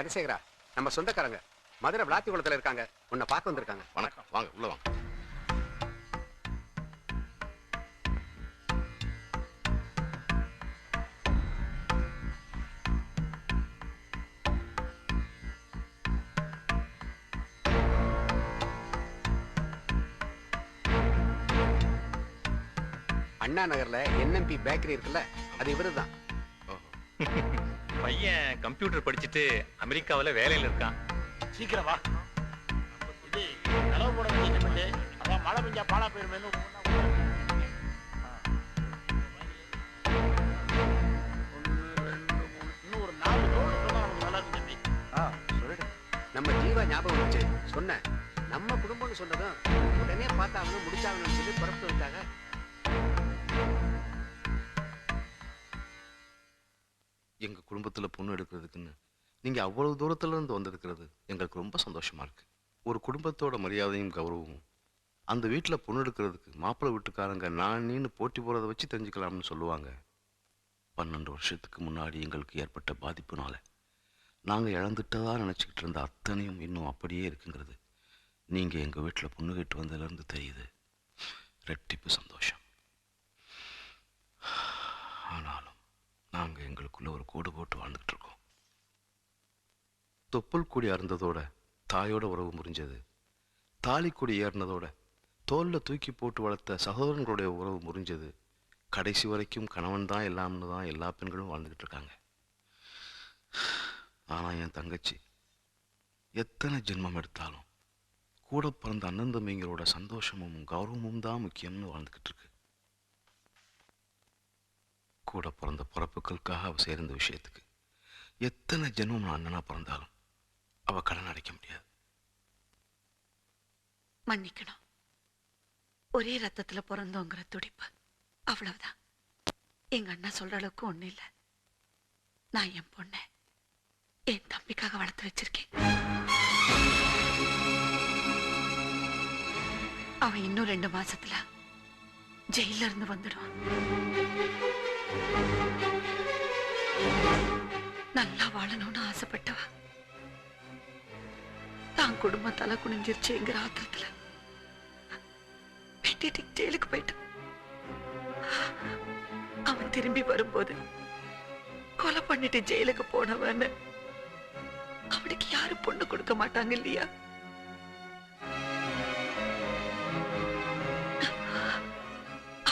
தனசேகரா, நம்ம சொந்தக்காரங்க மதுரை விளாத்திக்குளத்துல இருக்காங்க. உன்னை பார்க்க வந்திருக்காங்க. வணக்கம். வாங்க உள்ள வாங்க. அண்ணா நகர்ல NMP பேக்கரி இருக்குல்ல, அது இவருதான். பையன் கம்ப்யூட்டர் படிச்சுட்டு அமெரிக்காவில் வேலையில் இருக்கான். சீக்கிரம் வா. இது செலவு போட வேண்டிய அதான் மழை பெஞ்சா பாலா போயிருமே. இன்னும் ஒரு 4 ரோடு சொன்னா நமக்கு நல்லா இருக்கு தம்பி. சொல்லிடு. நம்ம ஜீவா ஞாபகம் வச்சு சொன்னேன். நம்ம குடும்பம்னு சொன்னதும் உடனே பார்த்தாங்கன்னு முடிச்சாங்கன்னு சொல்லி புறப்பட்டு வந்துட்டாங்க. எங்க குடும்பத்துல பொண்ணு எடுக்கிறதுக்குன்னு நீங்க அவ்வளவு தூரத்துல இருந்து வந்திருக்கிறது எங்களுக்கு ரொம்ப சந்தோஷமா இருக்கு. ஒரு குடும்பத்தோட மரியாதையும் கௌரவமும் அந்த வீட்டுல பொண்ணு எடுக்கிறதுக்கு மாப்பிள்ளை வீட்டுக்காரங்க நான் நீன்னு போட்டி போறதை வச்சு தெரிஞ்சுக்கலாம்னு சொல்லுவாங்க. 12 வருஷத்துக்கு முன்னாடி எங்களுக்கு ஏற்பட்ட பாதிப்புனால நாங்க இழந்துட்டதா நினைச்சுக்கிட்டு இருந்த அத்தனையும் இன்னும் அப்படியே இருக்குங்கிறது நீங்க எங்க வீட்டுல பொண்ணு கேட்டு வந்ததுல இருந்து தெரியுது. ரெட்டிப்பு சந்தோஷம். ஆனாலும் நாங்க எங்களுக்குள்ள ஒரு கோடு போட்டு வாழ்ந்துட்டு இருக்கோம். தொப்புள் கொடி அறுந்ததோட தாயோட உறவு முறிஞ்சது. தாலி கொடி ஏறினதோட தோல்ல தூக்கி போட்டு வளர்த்த சகோதரங்களுடைய உறவு முறிஞ்சது. கடைசி வரைக்கும் கணவன் தான் எல்லாம்னு தான் எல்லா பெண்களும் வாழ்ந்துகிட்டு இருக்காங்க. ஆனா என் தங்கச்சி எத்தனை ஜென்மம் எடுத்தாலும் கூட பிறந்த அண்ணன் தம்பிங்களோட சந்தோஷமும் கௌரவமும் தான் முக்கியம்னு வாழ்ந்துகிட்டு இருக்கு. கூட பிறந்த பிறப்புகளுக்காக அவ சேர்ந்த விஷயத்துக்கு எத்தனை ஜென்மம் நான் அண்ணனா பிறந்தாலும் அவ கடன் அடைக்க முடியாது. மன்னிக்கணும். ஒரே ரத்தத்துல பிறந்தோங்கிற துடிப்பு, அவ்வளவுதான். எங்க அண்ணா சொல்ற அளவுக்கு ஒண்ணு இல்லை. நான் என் பொண்ணை என் தம்பிக்காக வளர்த்து வச்சிருக்கேன். அவன் இன்னும் 2 மாசத்துல ஜெயில இருந்து வந்துடுவான். நல்லா வாழணும்னு ஆசைப்பட்டவ தான் குடும்பம் தலை குனிஞ்சிருச்சுங்கிற ஆத்திரத்துல வெட்டிட்டு ஜெயிலுக்கு போயிட்டான். அவன் திரும்பி வரும்போது கொலை பண்ணிட்டு ஜெயிலுக்கு போனவன்னு அவனுக்கு யாரும் பொண்ணு கொடுக்க மாட்டாங்க இல்லையா?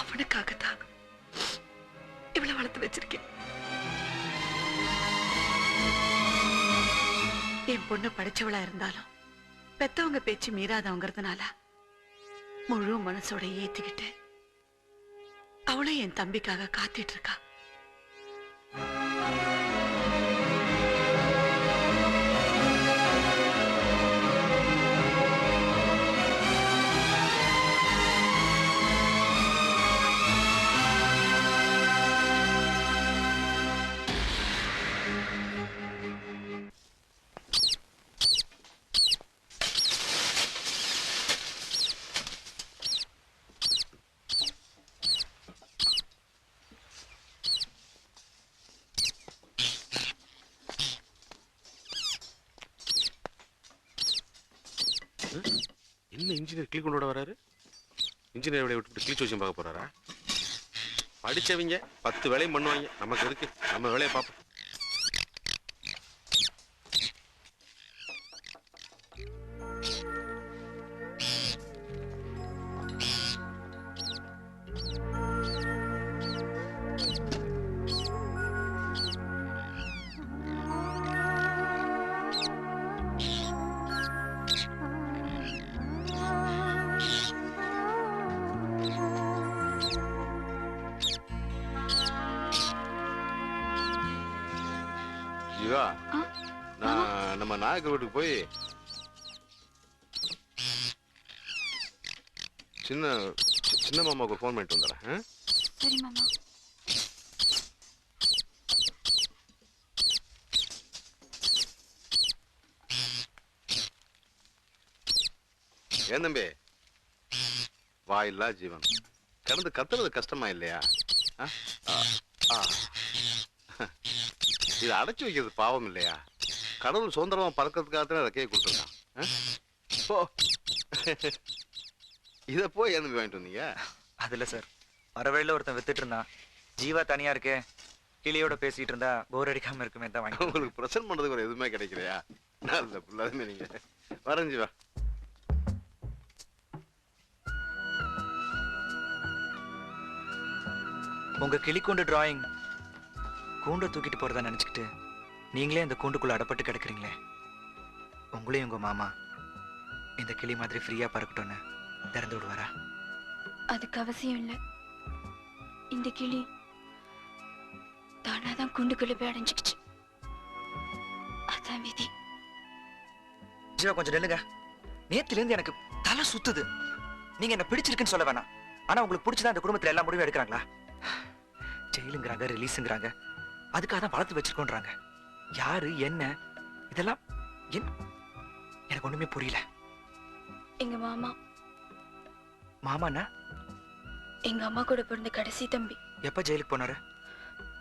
அவனுக்காகத்தான் இவ்வளவு வளர்த்து வச்சிருக்கேன். என் பொண்ணு படிச்சவளா இருந்தாலும் பெத்தவங்க பேச்சு மீறாதவங்கிறதுனால முழு மனசோட ஏத்திக்கிட்டு அவளும் என் தம்பிக்காக காத்துட்டு இருக்கா. என்ன இன்ஜினியர் கிளி கொண்டு வராரு? இன்ஜினியர் விட விட்டு கிளி வச்சு பார்க்க போறாரா? படிச்சவங்க 10 வேலையும் பண்ணுவாங்க. நமக்கு எதுக்கு? நம்ம வேலையை பார்ப்போம். நான் நம்ம நாயக்க வீட்டுக்கு போய் சின்ன மாமாவுக்கு ஃபோன் பண்ணிட்டு வந்துடுறேன். சரி மாமா. ஏன் தம்பி வாயில்லா ஜீவன் கிடந்து கத்துறது கஷ்டமா இல்லையா? இது அடைச்சு வைக்கிறது பாவம் இல்லையா? கடவுள் சுதந்திரமா பறக்கிறதுக்காக தான் ரெக்கையை கொடுத்துருக்கான். போ. இதை போய் எந்த வாங்கிட்டு வந்தீங்க? அதுல சார் வர வழியில ஒருத்தன் வித்துட்டு இருந்தான். ஜீவா தனியா இருக்கே, கிளியோட பேசிட்டு இருந்தா போர் அடிக்காம இருக்குமே தான் வாங்கி. உங்களுக்கு பிரசன்ட் பண்றதுக்கு ஒரு எதுவுமே கிடைக்கலையா? நல்ல புள்ளாதுமே நீங்க. வரேன் ஜீவா. உங்க கிளி கூண்டு டிராயிங் கூண்டை தூக்கிட்டு போறதா நினைச்சுக்கிட்டு நீங்களே இந்த கூண்டுக்குள்ள அடப்பட்டு கிடக்குறீங்களே. உங்களையும் உங்க மாமா இந்த கிளி மாதிரி ஃப்ரீயா பறக்கட்டும்னு திறந்து விடுவாரா? அதுக்கு அவசியம் இல்லை. இந்த கிளி தானாதான் கூண்டுக்குள்ள போய் அடைஞ்சுக்கிச்சு. அதான் விதி. ஜீவா கொஞ்சம் நில்லுங்க. நேத்துல இருந்து எனக்கு தலை சுத்துது. நீங்க என்ன பிடிச்சிருக்குன்னு சொல்ல வேணாம், ஆனா உங்களுக்கு பிடிச்சதா அந்த குடும்பத்துல எல்லா முடிவும் எடுக்கிறாங்களா? ஜெயிலுங்கிறாங்க, ரிலீஸுங்கிறாங்க, அதுக்காக தான் வளர்த்து வச்சிருக்கோன்றாங்க. யாரு என்ன இதெல்லாம் எனக்கு ஒண்ணுமே புரியல. எங்க மாமா மாமாண்ணா எங்க அம்மா கூட பிறந்த கடைசி தம்பி. எப்ப ஜெயிலுக்கு போனாரு?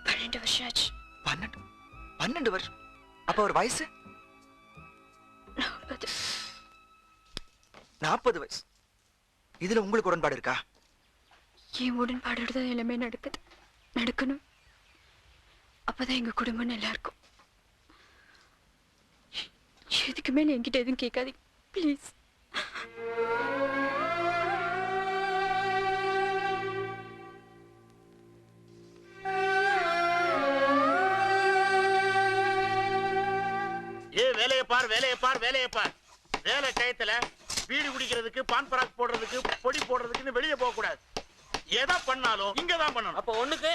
12 வருஷம் ஆச்சு. 12 வருஷம்? அப்ப ஒரு வயசு 40 வயசு. இதுல உங்களுக்கு உடன்பாடு இருக்கா? என் உடன்பாடோட தான் எல்லாமே நடக்கணும். அப்பதான் எங்க குடும்பம் நல்லா இருக்கும். எதுக்கு மேல என்கிட்ட எதுவும் கேட்காதீங்க ப்ளீஸ். வேலையை பார் வேலையை பார் வேலையை பார். வேலை டயத்துல பீடி குடிக்கிறதுக்கு, பான் பராக் போடுறதுக்கு, பொடி போடுறதுக்குன்னு வெளியே போக கூடாது. எதை பண்ணாலும் இங்கதான் பண்ணணும். அப்ப ஒண்ணுக்கு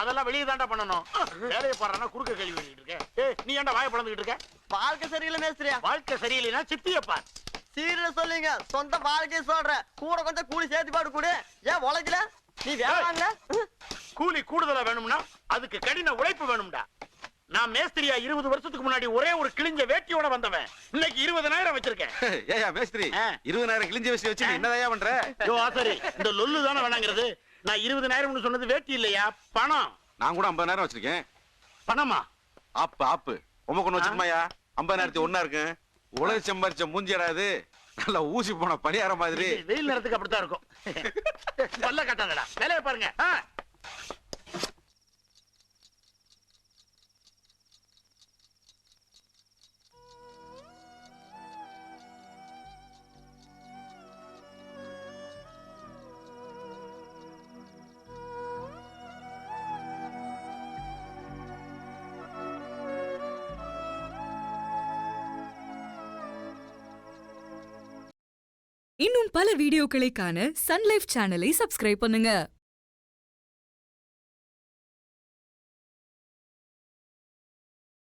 அதெல்லாம் வெளியே தாண்டா பண்ணணும். வேலையை பாடுறா குறுக்க கேள்வி பண்ணிட்டு இருக்க. நீ ஏன்டா வாயை பழந்துகிட்டு இருக்க? வாழ்க்கை சரியில்லை மேஸ்திரியா. வாழ்க்கை சரியில்லைன்னா சித்திய பார். சீரியல சொல்லுங்க, சொந்த வாழ்க்கையை சொல்ற. கூட கொஞ்சம் கூலி சேர்த்து பாடு கூடு. ஏன் உழைக்கல? நீ வேணாங்க. கூலி கூடுதலா வேணும்னா அதுக்கு கடின உழைப்பு வேணும்டா. நான் மேஸ்திரியா 20 வருஷத்துக்கு முன்னாடி ஒரே ஒரு கிழிஞ்ச வேட்டியோட வந்தவன். இன்னைக்கு 20,000 வச்சிருக்கேன். ஏயா மேஸ்திரி, 20,000 கிழிஞ்ச வச்சு வச்சு என்னதையா பண்ற? யோ ஆசாரி, இந்த லொல்லு தானே வேணாங்கிறது. நான் 20,000 சொன்னது வேட்டி இல்லையா, பணம். நான் கூட 50,000 வச்சிருக்கேன். பணமா? ஆப்பு உம கொண்டு வச்சிருமாயா? 50,000 ஒண்ணா இருக்கு. உலக சம்பாரிச்ச மூஞ்சியடாது. நல்லா ஊசி போன பணியார மாதிரி. வெயில் நேரத்துக்கு அப்படித்தான் இருக்கும். பல்ல கட்டாங்கடா. வேலையை பாருங்க. இன்னும் பல வீடியோக்களை காண சன் லைஃப் சேனலை சப்ஸ்கிரைப் பண்ணுங்க.